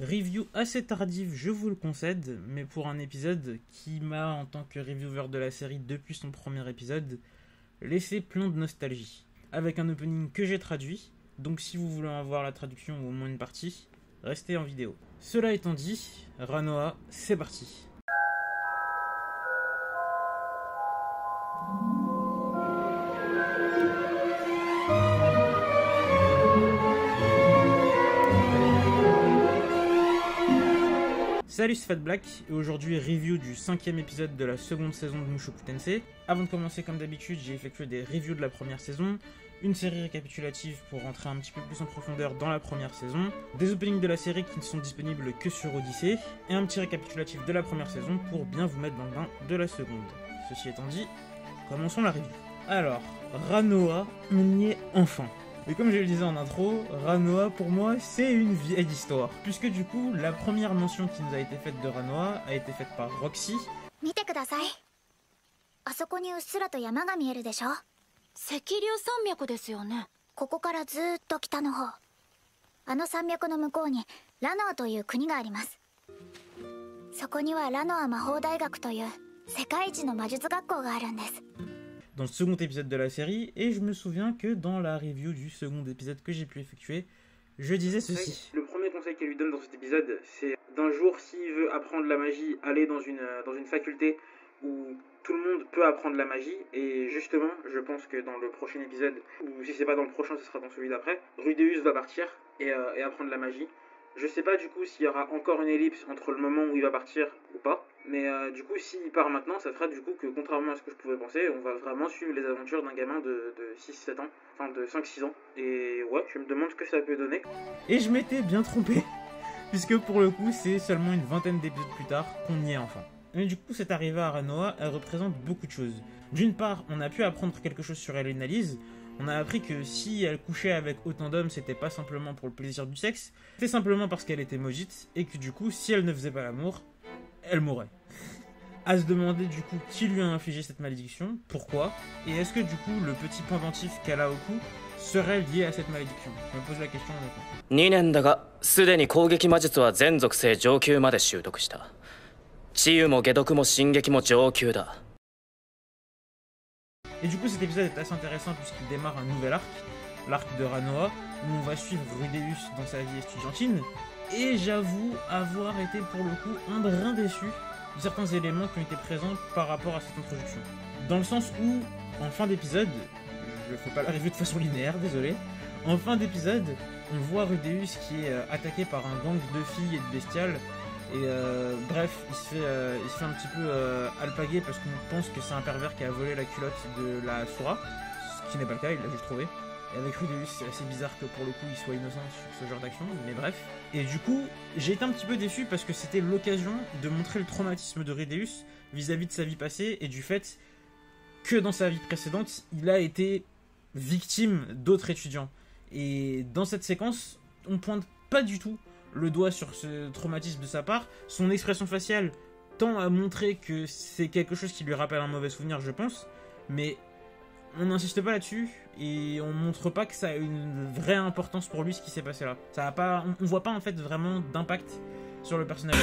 Review assez tardive, je vous le concède, mais pour un épisode qui m'a, en tant que reviewer de la série depuis son premier épisode, laissé plein de nostalgie. Avec un opening que j'ai traduit, donc si vous voulez avoir la traduction ou au moins une partie, restez en vidéo. Cela étant dit, Ranoa, c'est parti. Salut, c'est Fat Black, et aujourd'hui review du 5ème épisode de la seconde saison de Mushoku Tensei. Avant de commencer, comme d'habitude, j'ai effectué des reviews de la première saison, une série récapitulative pour rentrer un petit peu plus en profondeur dans la première saison, des openings de la série qui ne sont disponibles que sur Odyssey, et un petit récapitulatif de la première saison pour bien vous mettre dans le bain de la seconde. Ceci étant dit, commençons la review. Alors, Ranoa, on y est enfin. Et comme je le disais en intro, Ranoa pour moi c'est une vieille histoire. Puisque du coup, la première mention qui nous a été faite de Ranoa a été faite par Roxy. Regardez, あそこにうっすらと山が見えるでしょ。赤竜山脈ですよね。ここからずーっと北の方。あの山脈の向こうにラノアという国があります。そこにはラノア魔法大学という世界一の魔術学校があるんです。Dans le second épisode de la série, et je me souviens que dans la review du second épisode que j'ai pu effectuer, je disais ceci. Le premier conseil qu'elle lui donne dans cet épisode, c'est d'un jour, s'il veut apprendre la magie, aller dans une faculté où tout le monde peut apprendre la magie. Et justement, je pense que dans le prochain épisode, ou si c'est pas dans le prochain, ce sera dans celui d'après, Rudeus va partir et apprendre la magie. Je sais pas du coup s'il y aura encore une ellipse entre le moment où il va partir ou pas, mais du coup s'il part maintenant, ça fera du coup que contrairement à ce que je pouvais penser, on va vraiment suivre les aventures d'un gamin de 6-7 ans, enfin de 5-6 ans, et ouais, je me demande ce que ça peut donner. Et je m'étais bien trompé, puisque pour le coup c'est seulement une vingtaine d'épisodes plus tard qu'on y est enfin. Mais du coup cette arrivée à Ranoa, elle représente beaucoup de choses. D'une part, on a pu apprendre quelque chose sur Elena Liz. On a appris que si elle couchait avec autant d'hommes, c'était pas simplement pour le plaisir du sexe, c'était simplement parce qu'elle était maudite, et que du coup, si elle ne faisait pas l'amour, elle mourrait. À se demander du coup qui lui a infligé cette malédiction, pourquoi, et est-ce que du coup le petit pendentif qu'elle a au cou serait lié à cette malédiction. Je me pose la question honnêtement. 2年だが、すでに攻撃魔術は全属性上級まで習得した。治癒も解毒も進撃も上級だ。 Et du coup cet épisode est assez intéressant puisqu'il démarre un nouvel arc, l'arc de Ranoa, où on va suivre Rudeus dans sa vie estudiantine, et j'avoue avoir été pour le coup un brin déçu de certains éléments qui ont été présents par rapport à cette introduction. Dans le sens où, en fin d'épisode, je fais pas la review de façon linéaire, désolé, en fin d'épisode, on voit Rudeus qui est attaqué par un gang de filles et de bestiales. Et bref, il se fait un petit peu alpaguer parce qu'on pense que c'est un pervers qui a volé la culotte de la Sora, ce qui n'est pas le cas, il l'a juste trouvé. Et avec Rudeus, c'est assez bizarre que pour le coup il soit innocent sur ce genre d'action, mais bref. Et du coup, j'ai été un petit peu déçu parce que c'était l'occasion de montrer le traumatisme de Rudeus vis-à-vis de sa vie passée et du fait que dans sa vie précédente, il a été victime d'autres étudiants. Et dans cette séquence, on pointe pas du tout le doigt sur ce traumatisme de sa part. Son expression faciale tend à montrer que c'est quelque chose qui lui rappelle un mauvais souvenir, je pense, mais on n'insiste pas là-dessus et on montre pas que ça a une vraie importance pour lui ce qui s'est passé là. Ça a pas, on voit pas en fait vraiment d'impact sur le personnage.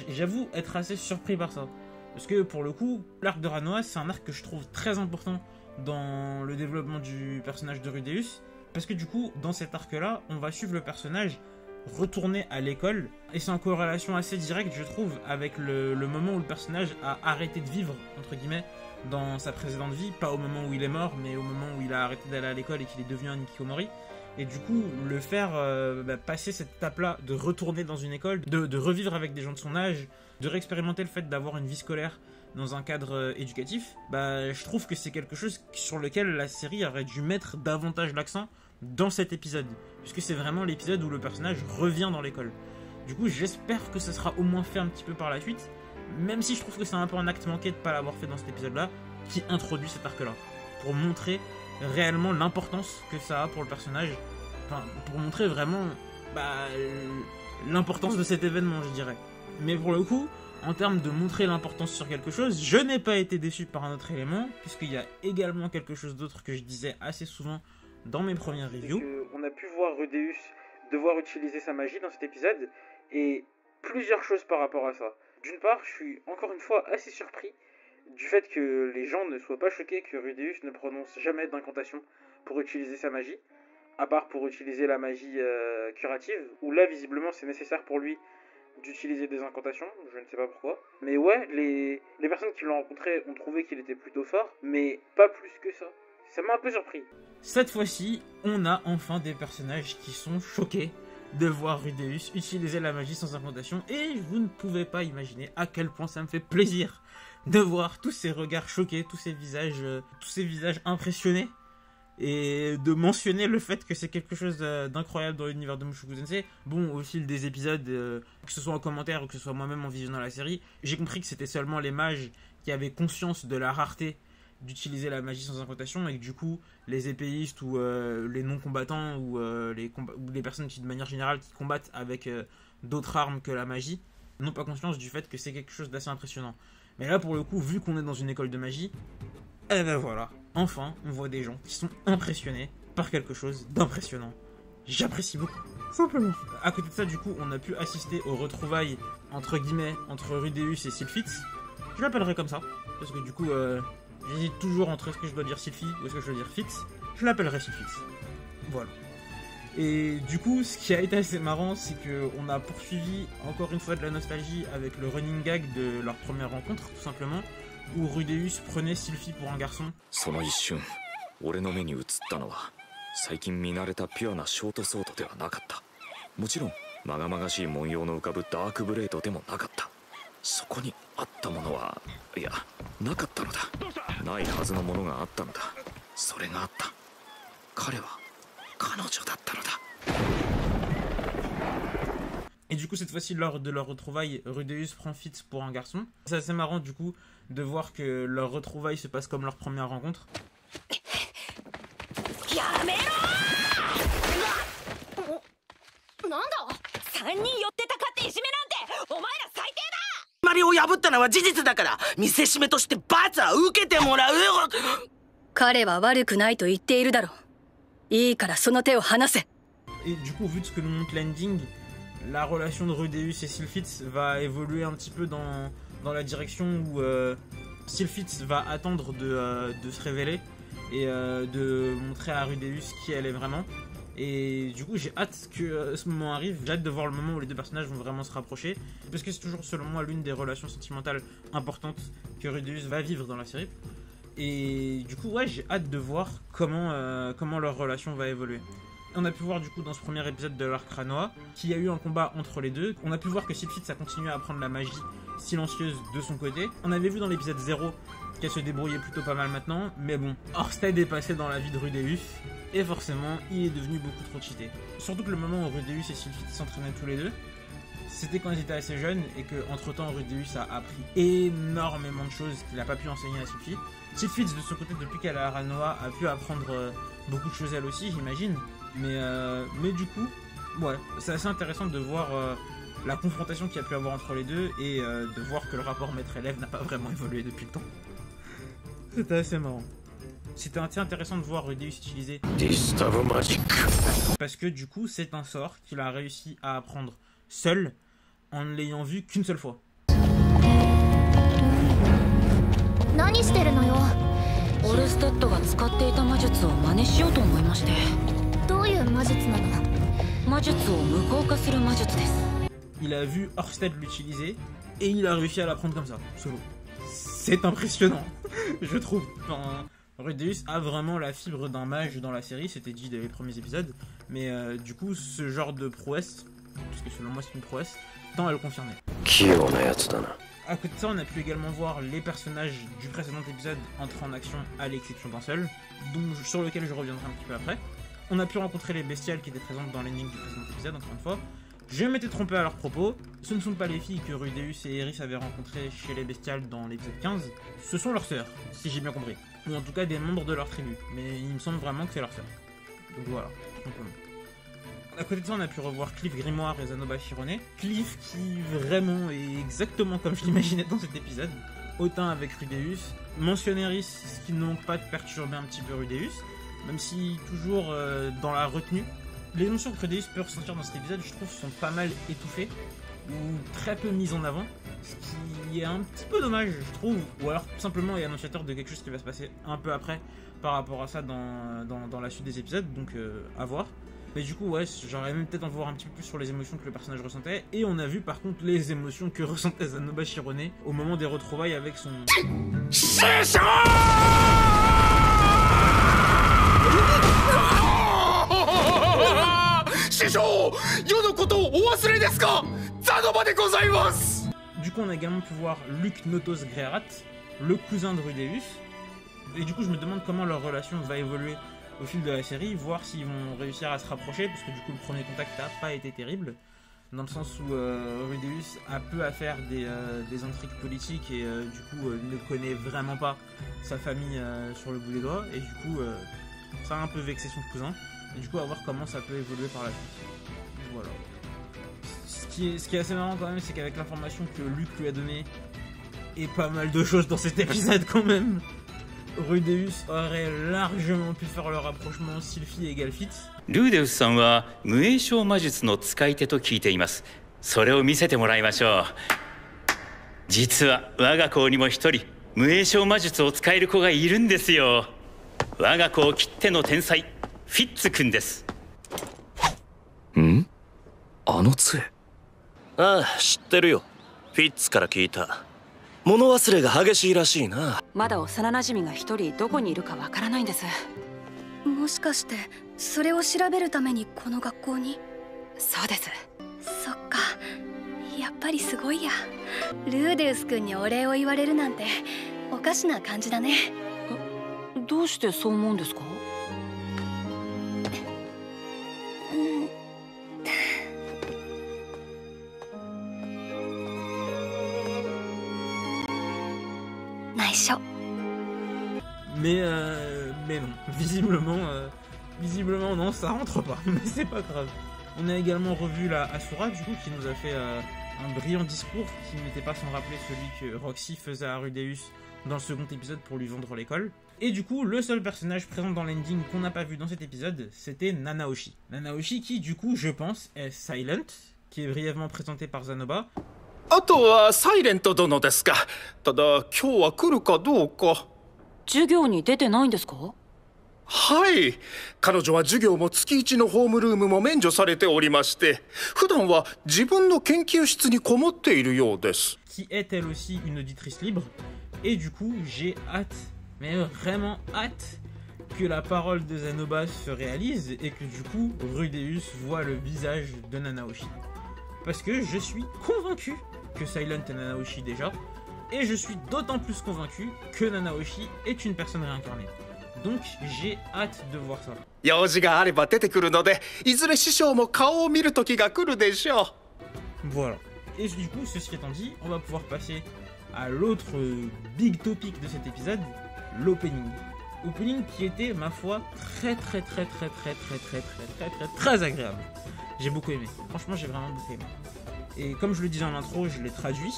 J'avoue être assez surpris par ça. Parce que pour le coup, l'arc de Ranoa, c'est un arc que je trouve très important dans le développement du personnage de Rudeus. Parce que du coup, dans cet arc-là, on va suivre le personnage retourner à l'école. Et c'est en corrélation assez directe, je trouve, avec le moment où le personnage a arrêté de vivre, entre guillemets, dans sa précédente vie. Pas au moment où il est mort, mais au moment où il a arrêté d'aller à l'école et qu'il est devenu un Hikikomori. Et du coup, le faire passer cette étape-là, de retourner dans une école, de revivre avec des gens de son âge, de réexpérimenter le fait d'avoir une vie scolaire dans un cadre éducatif, je trouve que c'est quelque chose sur lequel la série aurait dû mettre davantage l'accent dans cet épisode. Puisque c'est vraiment l'épisode où le personnage revient dans l'école. Du coup, j'espère que ça sera au moins fait un petit peu par la suite, même si je trouve que c'est un peu un acte manqué de ne pas l'avoir fait dans cet épisode-là, qui introduit cet arc-là, pour montrer réellement l'importance que ça a pour le personnage, enfin, pour montrer vraiment l'importance de cet événement, je dirais. Mais pour le coup, En termes de montrer l'importance sur quelque chose, je n'ai pas été déçu par un autre élément, puisqu'il y a également quelque chose d'autre que je disais assez souvent dans mes premières reviews. On a pu voir Rudeus devoir utiliser sa magie dans cet épisode, et plusieurs choses par rapport à ça. D'une part, je suis encore une fois assez surpris du fait que les gens ne soient pas choqués que Rudeus ne prononce jamais d'incantation pour utiliser sa magie, à part pour utiliser la magie curative, où là visiblement c'est nécessaire pour lui d'utiliser des incantations, je ne sais pas pourquoi. Mais ouais, les personnes qui l'ont rencontré ont trouvé qu'il était plutôt fort, mais pas plus que ça. Ça m'a un peu surpris. Cette fois-ci, on a enfin des personnages qui sont choqués de voir Rudeus utiliser la magie sans incantation, et vous ne pouvez pas imaginer à quel point ça me fait plaisir de voir tous ces regards choqués, tous ces visages impressionnés, et de mentionner le fait que c'est quelque chose d'incroyable dans l'univers de Mushoku Tensei. Bon, au fil des épisodes, que ce soit en commentaire ou que ce soit moi-même en visionnant la série, j'ai compris que c'était seulement les mages qui avaient conscience de la rareté d'utiliser la magie sans incantation, et que du coup les épéistes ou les non-combattants ou les personnes qui de manière générale qui combattent avec d'autres armes que la magie n'ont pas conscience du fait que c'est quelque chose d'assez impressionnant. Mais là pour le coup, vu qu'on est dans une école de magie, et ben voilà, enfin on voit des gens qui sont impressionnés par quelque chose d'impressionnant. J'apprécie beaucoup, simplement. À côté de ça, du coup, on a pu assister aux retrouvailles entre guillemets entre Rudeus et Sylphix. Je l'appellerai comme ça parce que du coup j'hésite toujours entre est-ce que je dois dire Sylphie ou est-ce que je dois dire Fitz. Je l'appellerai Sylphix. Voilà. Et du coup, ce qui a été assez marrant, c'est qu'on a poursuivi encore une fois de la nostalgie avec le running gag de leur première rencontre, tout simplement, où Rudeus prenait Sylphie pour un garçon. その一瞬、俺の目に映ったのは最近見慣れたピュアなショートソードではなかった。もちろんまがまがしい文様の浮かぶダークブレードでもなかった。そこにあったものは、いや、なかったのだ。ないはずのものがあったのだ。それがあった。彼は彼女だったのだ。 Et du coup, cette fois-ci, lors de leur retrouvaille, Rudeus prend Fitz pour un garçon. C'est assez marrant, du coup, de voir que leur retrouvaille se passe comme leur première rencontre. Et du coup, vu de ce que nous montre l'ending, la relation de Rudeus et Sylphix va évoluer un petit peu dans la direction où Sylphix va attendre de se révéler et de montrer à Rudeus qui elle est vraiment. Et du coup, j'ai hâte que ce moment arrive. J'ai hâte de voir le moment où les deux personnages vont vraiment se rapprocher, parce que c'est toujours, selon moi, l'une des relations sentimentales importantes que Rudeus va vivre dans la série. Et du coup, ouais, j'ai hâte de voir comment leur relation va évoluer. On a pu voir du coup dans ce premier épisode de l'arc Ranoa qu'il y a eu un combat entre les deux. On a pu voir que Sylphix a continué à apprendre la magie silencieuse de son côté. On avait vu dans l'épisode 0 qu'elle se débrouillait plutôt pas mal maintenant. Mais bon, Orsted est passé dans la vie de Rudeus et forcément il est devenu beaucoup trop cheaté. Surtout que le moment où Rudeus et Sylphix s'entraînaient tous les deux, c'était quand ils étaient assez jeunes et que entre temps Rudeus a appris énormément de choses qu'il n'a pas pu enseigner à Sylphix. Sylphix de son côté, depuis qu'elle est à Ranoa, a pu apprendre beaucoup de choses elle aussi, j'imagine. Mais du coup, ouais, c'est assez intéressant de voir la confrontation qu'il y a pu avoir entre les deux et de voir que le rapport maître-élève n'a pas vraiment évolué depuis le temps. C'était assez marrant. C'était assez intéressant de voir Rudeus utiliser Disturb Magic. parce que du coup, c'est un sort qu'il a réussi à apprendre seul en ne l'ayant vu qu'une seule fois. 何してるのよ。オルステッドが使っていた魔術を真似しようと思いまして。どういう魔術なの？魔術を無効化する魔術です。 Il a vu Orsted l'utiliser et il a réussi à l'apprendre comme ça, solo. C'est impressionnant, je trouve. Enfin, Rudeus a vraiment la fibre d'un mage dans la série, c'était dit dès les premiers épisodes. Mais du coup, ce genre de prouesse, parce que selon moi c'est une prouesse, tend à le confirmer. À côté de ça, on a pu également voir les personnages du précédent épisode entrer en action à l'exception d'un seul, sur lequel je reviendrai un petit peu après. On a pu rencontrer les bestiales qui étaient présentes dans l'ending du précédent épisode, encore une fois. Je m'étais trompé à leur propos, ce ne sont pas les filles que Rudeus et Eris avaient rencontrées chez les bestiales dans l'épisode 15, ce sont leurs sœurs, si j'ai bien compris. Ou en tout cas des membres de leur tribu, mais il me semble vraiment que c'est leurs sœurs. Donc voilà, tout simplement. On À côté de ça, on a pu revoir Cliff Grimoire et Zanoba Shirone. Cliff qui vraiment est exactement comme je l'imaginais dans cet épisode. Autant avec Rudeus. Mentionneris, ce qui ne manque pas de perturber un petit peu Rudeus, même si toujours dans la retenue. Les émotions que Rudeus peut ressentir dans cet épisode, je trouve, sont pas mal étouffées ou très peu mises en avant, ce qui est un petit peu dommage, je trouve, ou alors tout simplement est annonciateur de quelque chose qui va se passer un peu après par rapport à ça dans la suite des épisodes, donc à voir. Mais du coup, ouais, j'aurais même peut-être en voir un petit peu plus sur les émotions que le personnage ressentait. Et on a vu par contre les émotions que ressentait Zanoba Shirone au moment des retrouvailles avec son... Du coup, on a également pu voir Luc Notos Grearat, le cousin de Rudeus. Et du coup, je me demande comment leur relation va évoluer au fil de la série, voir s'ils vont réussir à se rapprocher, parce que du coup le premier contact n'a pas été terrible, dans le sens où Rudeus a peu à faire des intrigues politiques et du coup ne connaît vraiment pas sa famille sur le bout des doigts, et du coup ça a un peu vexé son cousin, et du coup à voir comment ça peut évoluer par la suite. Voilà. Ce qui est assez marrant quand même, c'est qu'avec l'information que Luc lui a donnée, et pas mal de choses dans cet épisode quand même, Rudeus aurait largement pu faire le rapprochement Sylphie égale Fitz. ルーデウスさんは無影象魔術の使い手と聞いています。それを見せてもらいましょう。実は我が校にも一人無影象魔術を使える子がいるんですよ。我が校きっての天才フィッツ君です。ん？あの杖。ああ、知ってるよ。フィッツから聞いた。物忘れが激しいらしいな。まだ幼馴染が一人どこにいるかわからないんです。もしかしてそれを調べるためにこの学校に？そうです。そっか、やっぱりすごいや。ルーデウス君にお礼を言われるなんておかしな感じだね。どうしてそう思うんですか？Mais non, visiblement non, ça rentre pas, mais c'est pas grave. On a également revu la Asura du coup qui nous a fait un brillant discours qui n'était pas sans rappeler celui que Roxy faisait à Rudeus dans le second épisode pour lui vendre l'école. Et du coup, le seul personnage présent dans l'ending qu'on n'a pas vu dans cet épisode, c'était Nanaoshi. Nanaoshi qui du coup, je pense, est Silent, qui est brièvement présenté par Zanoba. あとはサイレント殿ですか。ただ今日は来るかどうか。授業に出てないんですか？はい、彼女は授業も月1のホームルームも免除されておりまして、普段は自分の研究室にこもっているようです。Qui est elle aussi une auditrice libre. Et du coup, j'ai hâte, mais vraiment hâte, que la parole de Zanoba se réalise et que du coup, Rudeus voit le visage de Nanaoshi. Parce que je suis convaincu que Silent est Nanaoshi déjà, et je suis d'autant plus convaincu que Nanaoshi est une personne réincarnée. Donc j'ai hâte de voir ça. 用事があれば出てくるので、いずれ師匠も顔を見る時が来るでしょう。Voilà. Et du coup, ceci étant dit, on va pouvoir passer à l'autre big topic de cet épisode, l'opening. Opening qui était, ma foi, très agréable. J'ai beaucoup aimé. Franchement, j'ai vraiment beaucoup aimé. Et comme je le disais en intro, je l'ai traduit,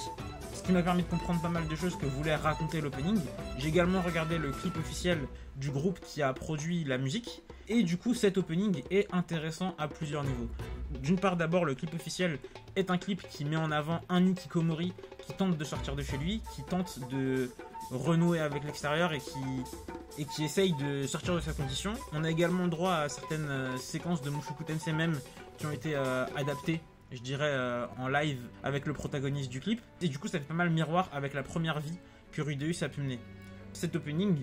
ce qui m'a permis de comprendre pas mal de choses que voulait raconter l'opening. J'ai également regardé le clip officiel du groupe qui a produit la musique. Et du coup, cet opening est intéressant à plusieurs niveaux. D'une part, d'abord, le clip officiel est un clip qui met en avant un Hikikomori qui tente de sortir de chez lui, qui tente de renouer avec l'extérieur et qui essaye de sortir de sa condition. On a également droit à certaines séquences de Mushoku Tensei même qui ont été adaptées, je dirais, en live avec le protagoniste du clip. Et du coup, ça fait pas mal miroir avec la première vie que Rudeus a pu mener. Cet opening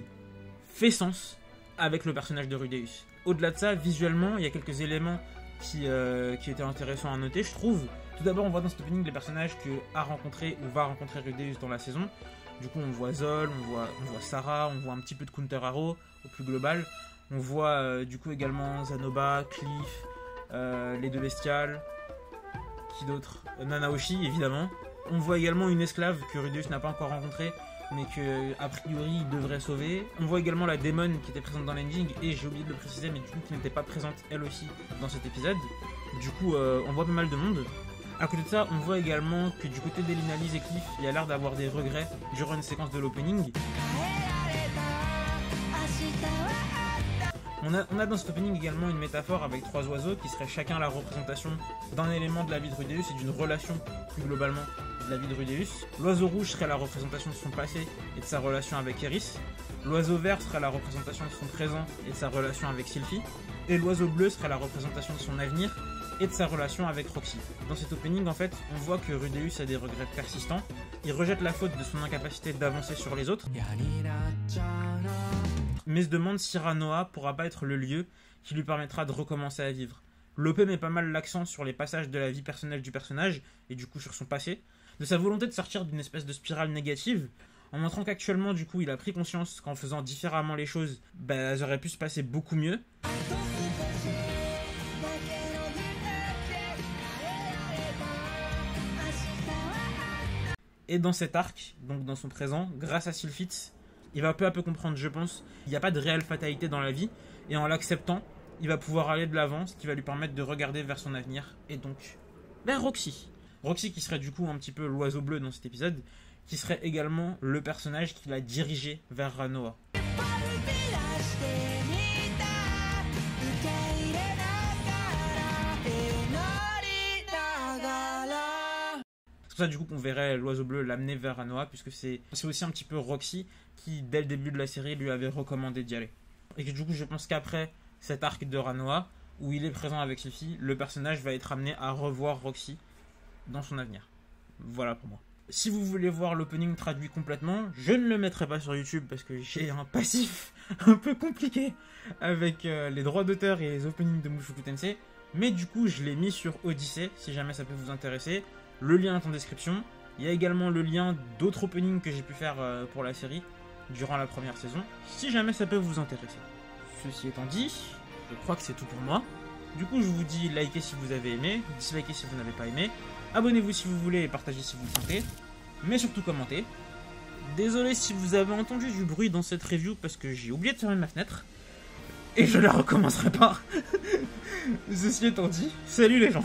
fait sens avec le personnage de Rudeus. Au-delà de ça, visuellement, il y a quelques éléments qui étaient intéressants à noter, je trouve. Tout d'abord, on voit dans cet opening les personnages que a rencontré ou va rencontrer Rudeus dans la saison. Du coup, on voit Zol, on voit Sarah, on voit un petit peu de Counter Haro au plus global. On voit du coup également Zanoba, Cliff, les deux bestiales. Qui d'autre? Nanaoshi, évidemment. On voit également une esclave que Rudeus n'a pas encore rencontrée, mais que a priori il devrait sauver. On voit également la démon qui était présente dans l'ending, et j'ai oublié de le préciser, mais du coup qui n'était pas présente elle aussi dans cet épisode. Du coup, on voit pas mal de monde. À côté de ça, on voit également que du côté d'Elina, Liz et Cliff, il y a l'air d'avoir des regrets durant une séquence de l'opening. On a dans cet opening également une métaphore avec 3 oiseaux qui seraient chacun la représentation d'un élément de la vie de Rudeus et d'une relation plus globalement de la vie de Rudeus. L'oiseau rouge serait la représentation de son passé et de sa relation avec Eris. L'oiseau vert serait la représentation de son présent et de sa relation avec Sylphie. Et l'oiseau bleu serait la représentation de son avenir et de sa relation avec Roxy. Dans cet opening, en fait, on voit que Rudeus a des regrets persistants. Il rejette la faute de son incapacité d'avancer sur les autres, mais se demande si Ranoa pourra pas être le lieu qui lui permettra de recommencer à vivre. L'OP met pas mal l'accent sur les passages de la vie personnelle du personnage, et du coup sur son passé, de sa volonté de sortir d'une espèce de spirale négative, en montrant qu'actuellement, du coup, il a pris conscience qu'en faisant différemment les choses, elles auraient pu se passer beaucoup mieux. Et dans cet arc, donc dans son présent, grâce à Sylphite, il va peu à peu comprendre, je pense, qu'il n'y a pas de réelle fatalité dans la vie, et en l'acceptant, il va pouvoir aller de l'avant, ce qui va lui permettre de regarder vers son avenir, et donc vers Roxy. Roxy qui serait du coup un petit peu l'oiseau bleu dans cet épisode, qui serait également le personnage qui l'a dirigé vers Ranoa. C'est pour ça du coup qu'on verrait l'oiseau bleu l'amener vers Ranoa, puisque c'est aussi un petit peu Roxy qui dès le début de la série lui avait recommandé d'y aller. Et que du coup je pense qu'après cet arc de Ranoa, où il est présent avec Sylphie, le personnage va être amené à revoir Roxy dans son avenir. Voilà pour moi. Si vous voulez voir l'opening traduit complètement, je ne le mettrai pas sur YouTube parce que j'ai un passif un peu compliqué avec les droits d'auteur et les openings de Mushoku Tensei. Mais du coup je l'ai mis sur Odyssey si jamais ça peut vous intéresser. Le lien est en description. Il y a également le lien d'autres openings que j'ai pu faire pour la série durant la première saison, si jamais ça peut vous intéresser. Ceci étant dit, je crois que c'est tout pour moi. Du coup, je vous dis likez si vous avez aimé, dislikez si vous n'avez pas aimé, abonnez-vous si vous voulez et partagez si vous le sentez, mais surtout commentez. Désolé si vous avez entendu du bruit dans cette review parce que j'ai oublié de fermer ma fenêtre, et je la recommencerai pas. Ceci étant dit, salut les gens.